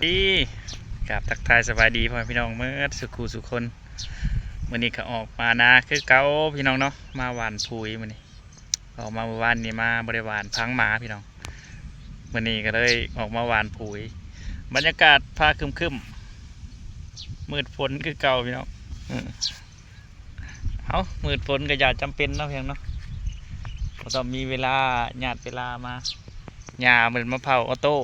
ดีกับทักทายสบายดีพ่อพี่น้องเมื่อสุขูสุคนวันนี้ก็ออกมานาคือเก้าพี่น้องเนาะมาหวานปุ๋ยวันนี้ออกมาเมื่อวานนี้มาบริวารพังหมาพี่น้องวันนี้ก็เลยออกมาหวานปุ๋ยบรรยากาศพาคึมมืดฝนคือเก่าพี่น้องเอามืดฝนก็อย่าจำเป็นเนาะเพียงเนาะเราต้องมีเวลาหยาดเวลามาหญ้าเหมือนมะพร้าวออโต้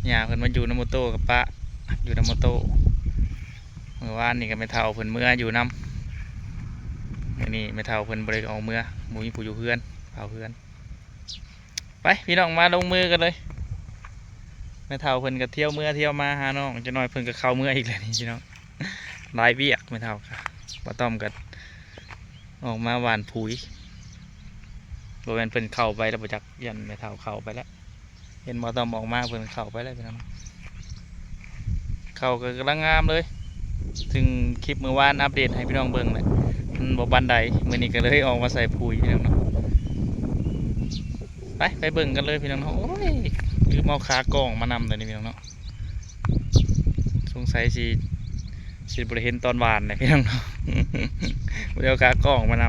หญ้าเพิ่นมาอยู่น้ำมอโต้กับปะอยู่น้ำมอโต้เมื่อวานนี่ก็ไม่เท่าเพิ่นเมื่ออยู่น้ำนี่ไม่เท่าเพิ่นบริออกเมื่อหมูผู้อยู่เพื่อนเผาเพื่อนไปพี่น้องมาลงมือกันเลยไม่เท่าเพิ่นก็เที่ยวเมื่อเที่ยวมาหาน้องจะน้อยเพิ่นก็เข้าเมื่ออีกแล้วนี่พี่น้องหลายเวียกไม่เท่าค่ะป้าต้อมกันออกมาหวานปุ๋ยโดยเพิ่นเข้าไปแล้วประจักยันไม่เท่าเข้าไปแล้วเห็นป้าต้อมออกมาเพิ่นเข้าไปแล้วพี่น้องเข้าก็กำลังงามเลยถึงคลิปเมื่อวานอัปเดตให้พี่น้องเบิ่งเลยมันบอกบันไดมื่อนี้ก็เลยออกมาใส่ปุ๋ยพี่น้องเนาะไปเบิ่งกันเลยพี่น้องเนาะโอ้ยลืมเอาขากล้องมานำเลยนี่พี่น้องเนาะสงสัยสิบริเห็นตอนหวานเลยพี่น้องเนาะเดี๋ยวขากล้องมานำ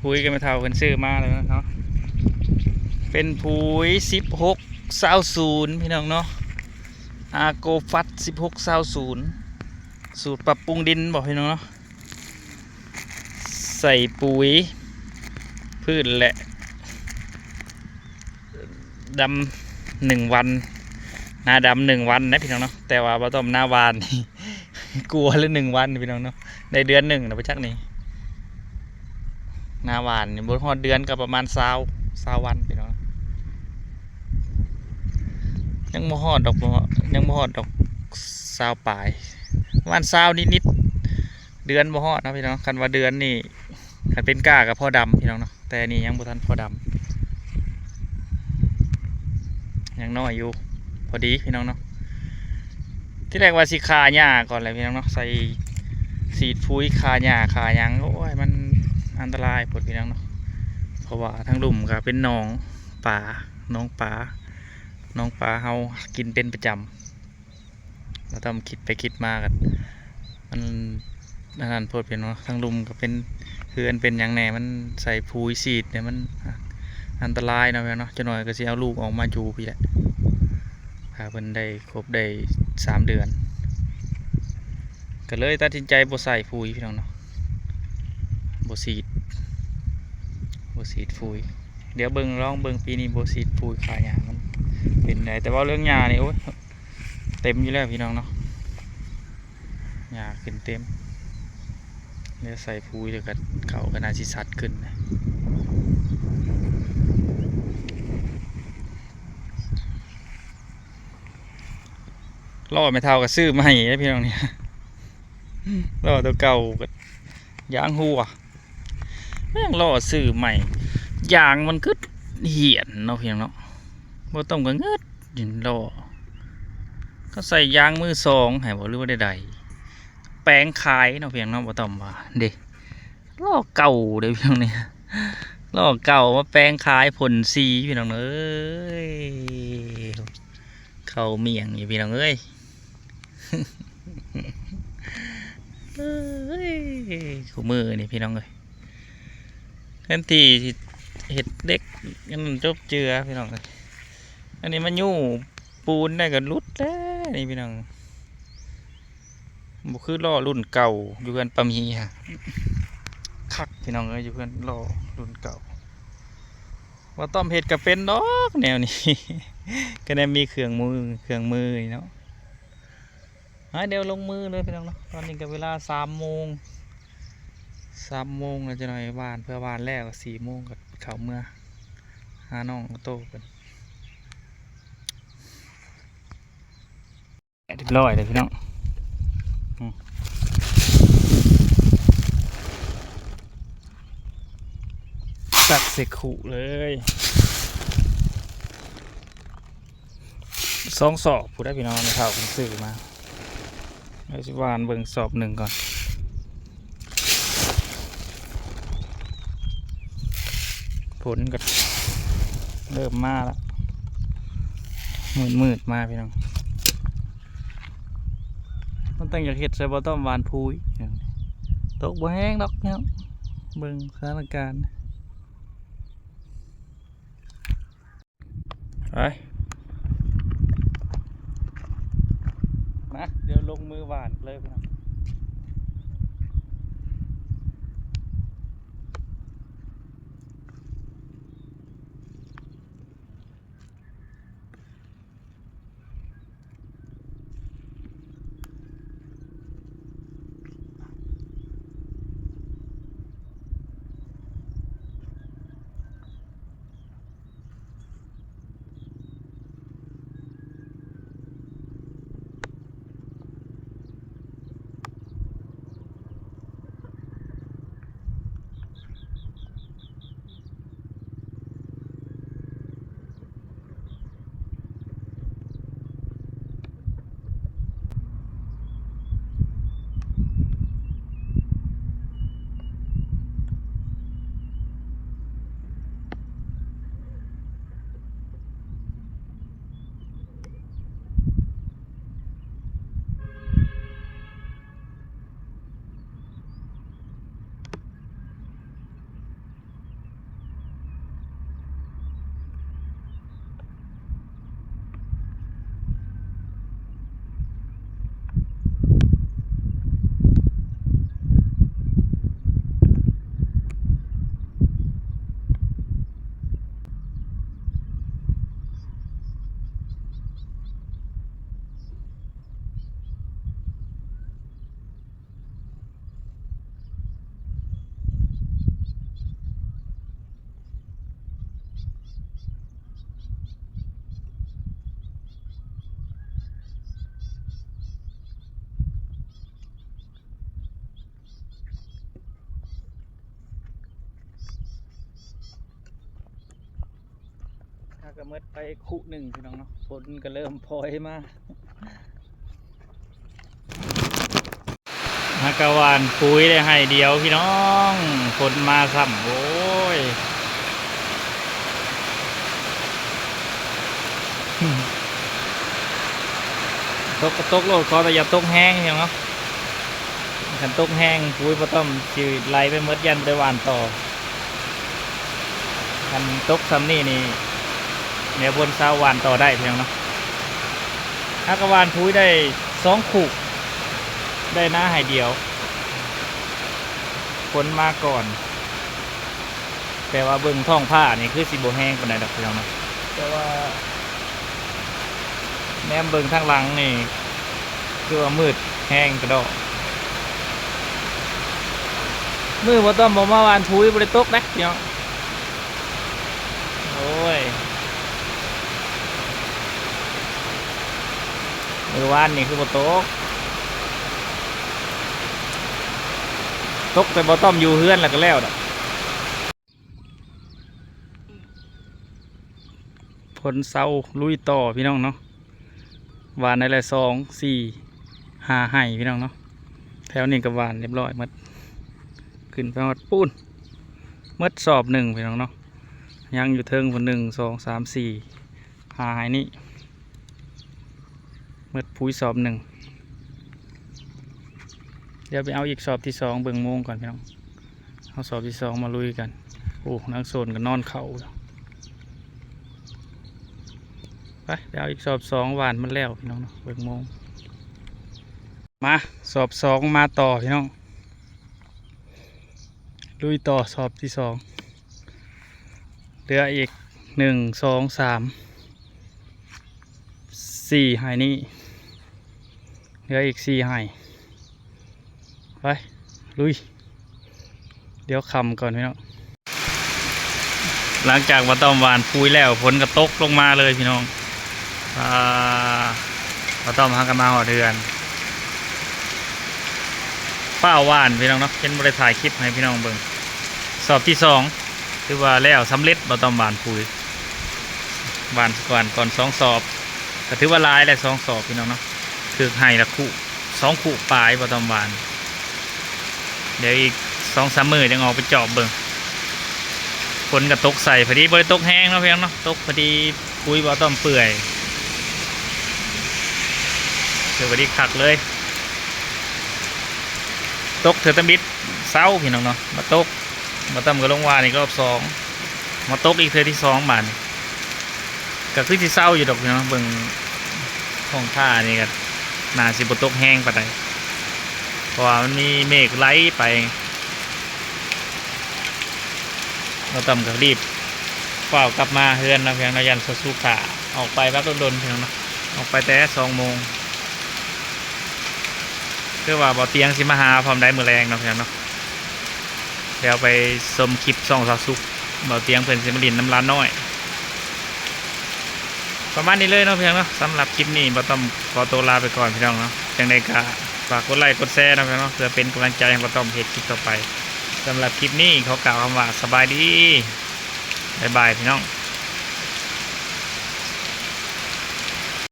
ปุ๋ยกันไม่เท่ากันซื้อมาเลยเนาะเป็นปุ๋ย16-20พี่น้องเนาะอาโกฟัต16-20สูตรปรับปรุงดินบอกพี่น้องเนาะใส่ปุ๋ยพืชและดำ1 วันนาดำ1 วันนะพี่น้องเนาะแต่ว่าบ่ต้องหน้าวานนี่ กลัวเลย1 วันพี่น้องเนาะในเดือน1นะพี่จักนี่หน้าวานนี่บนฮอดเดือนก็ประมาณ20วันพี่น้องยังบ่ฮอดดอก20 ปลายประมาณ20นิดเดือนบ่ฮอดนะพี่น้องคันว่าเดือนนี่คันเป็นก้ากับพ่อดำพี่น้องเนาะแต่นี่ยังบ่ทันพ่อดำยังน้อยอยู่พอดีพี่น้องเนาะที่แรกว่าสิคาหญ้าก่อนเลยพี่น้องเนาะใส่สีดปุ๋ยคาหญ้าคาหยังโอ้ยมันอันตรายปวดพี่น้องเนาะเพราะว่าทั้งลุ่มก็เป็นหนองป่าเฮากินเป็นประจำเราต้องคิดไปคิดมากันมันนั่นพูดเป็นว่าทั้งลุมก็เป็นเพื่อนเป็นอย่างแหน่มันใส่ปุ๋ยสีดเนี่ยมันอันตรายนะเนาะจะหน่อยก็สิเอาลูกออกมาอยู่พี่แหละพาเพิ่นได้ครบได้3 เดือนก็เลยตัดสินใจบ่ใส่ปุ๋ยพี่น้องเนาะบ่สีดปุ๋ยเดี๋ยวลองเบิ่งปีนี้บ่สีดปุ๋ยขายหญ้ามันเป็นไงแต่ว่าเรื่องหญ้านี่โอ้ยเต็มอยู่แล้วพี่น้องเนาะหญ้าขึ้นเต็มเดี๋ยวใส่ปุ๋ยเดี๋ยวกันเขาก็น่าสิสัดขึ้นนะล่อไม่เท่ากับซื้อใหม่พี่น้องเนี่ยล่อตัวเก่ากับยางหัวแม่งล่อซื้อใหม่ยางมันก็เหี่ยนเนาะพี่น้องเนาะบ่ต้องก็เงืดยินล่อก็ใส่ยางมือ2ให้บ่รู้ว่าใดแปลงขายเนาะพี่น้องเนาะบ่ต้องว่าเด้ล่อเก่าเด้พี่น้องเนี่ยล่อเก่ามาแปลงขายผลสีพี่น้องเอ้ยเข้าเมียงอยู่พี่น้องเอ้ยคู่มือนี่พี่น้องเอ้ยแทนที่เห็ดเด็กกันจบเจือพี่น้องเอ้ยอันนี้มันยู่ปูนได้กันรุดแล้วนี่พี่น้องบุคือล่อรุ่นเก่าอยู่กันปะมีฮะคักพี่น้องเอ้ยอยู่กันล่อรุ่นเก่าว่าต้อมเห็ดกับเป็นดอกแนวนี้ ก็ได้มีเครื่องมือเนาะเดี๋ยวลงมือเลยพี่น้องเนาะตอนนี้ก็เวลา3 โมงเราจะหน่อยหวานเพื่อหวานแล้ว4 โมงกับเขาเมื่อหาน้องโตกันเรียบร้อยเลยพี่น้องตักเสกขู่เลย2 สอบผู้ได้พี่น้องเท่าผมซื้อมาเราจะหวานเบิ่งสอบ1ก่อนผลก็เริ่มมาแล้ว มืดมาพี่น้องมันตั้งอยากเห็ดใส่บ่ต้อมหวานพูยตกบ่แห้งดอกเนาะเบิ่งสถานการณ์ไปนะเดี๋ยวลงมือหวานเลยพี่น้องถ้าก็มืดไปคู่หนึ่งพี่น้องเนาะฝนก็เริ่มพลอยมาฮักกะวานปุ๋ยได้ให้เดียวพี่น้องฝนมาซ้ำโอ้ยตกก็ตกโลดขอแต่อย่าตกแห้งพี่น้องเนาะขันตกแห้งปุ๋ยบ่ต้องจืดไหลไปหมดยันไปหวานต่อขันตกซ้ำนี่เนี่ยบนซาวหวานต่อได้พี่น้องเนาะฮักกะวานปุ๋ยได้2 ขู่ได้น้าให้เดียวฝนมาก่อนแต่ว่าเบิ่งท้องผ้านี่คือสิบ่แห้งปานใดดอกพี่น้องเนาะแต่ว่าแนมเบิ่งทางหลังนี่คือว่ามืดแห้งกระดอกมือบ่ต้องบ่มาหวานปุ๋ยบ่ได้ตกนะพี่น้องโอ้ยมือวานนี่คือบ่ตกแต่บ่ต้อมอยู่เฮือนแล้วก็แล้วดอกผลเศร้าลุยต่อพี่น้องเนาะหวานในละ2 4 5ให้พี่น้องเนาะแถวนี้ก็หวานเรียบร้อยหมดขึ้นไปหมดปูนหมดสอบ1พี่น้องเนาะยังอยู่เทิงคน1 2 3 4 5ให้นี่หมดปุ๋ยสอบ1เดี๋ยวไปเอาอีกสอบที่2เบิ่งโมงก่อนพี่น้องเอาสอบที่2มาลุยกันโอ้นักโซนก็นอนเข่าไปเอาอีกสอบ2หวานมันแล้วพี่น้องเนาะเบิ่งโมงมาสอบ2มาต่อพี่น้องลุยต่อสอบที่2เหลืออีก1 2 3 4ให้นี่เหลืออีก4ให้ไปลุยเดี๋ยวคำก่อนพี่น้องหลังจากมาต้มหวานปุ๋ยแล้วฝนก็ตกลงมาเลยพี่น้องมาต้มหากันมาหัวเดือนป้าหวานพี่น้องเนาะเป็นบริถ่ายคลิปให้พี่น้องเบิ่งสอบที่2คือว่าแล้วสำเร็จมาต้มหวานปุ๋ยหวานก่อน2 สอบก็ถือว่าลายและ2 สอบพี่น้องเนาะคือให้ละคู่2 คู่ปลายมาต้มหวานเดี๋ยวอีก2-3 มื้อจะออกไปจอบเบิ่งฝนก็ตกใส่พอดีบริตกแห้งเนาะเพียงเนาะตกพอดีปุ๋ยบ่ต้อมเปื่อย ถือว่าดีคักเลยตกเถือตะบิดเศร้าพี่น้องเนาะมาตกมาตั้มกับลงวานอีกรอบ2มาตกอีกเทือที่2บาทก็คือที่เศร้าอยู่ดอกพี่น้องเบิ่งท้องท่านี่กันน่าสิบ่ตกแห้งปานใดเพราะว่ามันมีเมฆไหลไปมาตั้มก็รีบเฝ้ากลับมาเฮือนนะเพียงนายันสู้ขาออกไปแป๊บโดนๆพี่น้องเนาะออกไปแต่2 โมงคือว่าบ่เตียงสิมาหาพร้อมได้มื้อแรงเนาะพี่น้องเนาะแล้วไปชมคลิปส่องสาวสุกบ่เตียงเพิ่นสิมาลินน้ำร้านน้อยประมาณนี้เลยเนาะพี่น้องเนาะสำหรับคลิปนี้บ่ต้องขอตัวลาไปก่อนพี่น้องเนาะจังไดก็ฝากกดไลค์กดแชร์นะพี่น้องเนาะเพื่อเป็นกำลังใจให้บ่ต้องเฮ็ดคลิปต่อไปสำหรับคลิปนี้ขอกล่าวคำว่าสบายดีบ๊ายบายพี่น้อง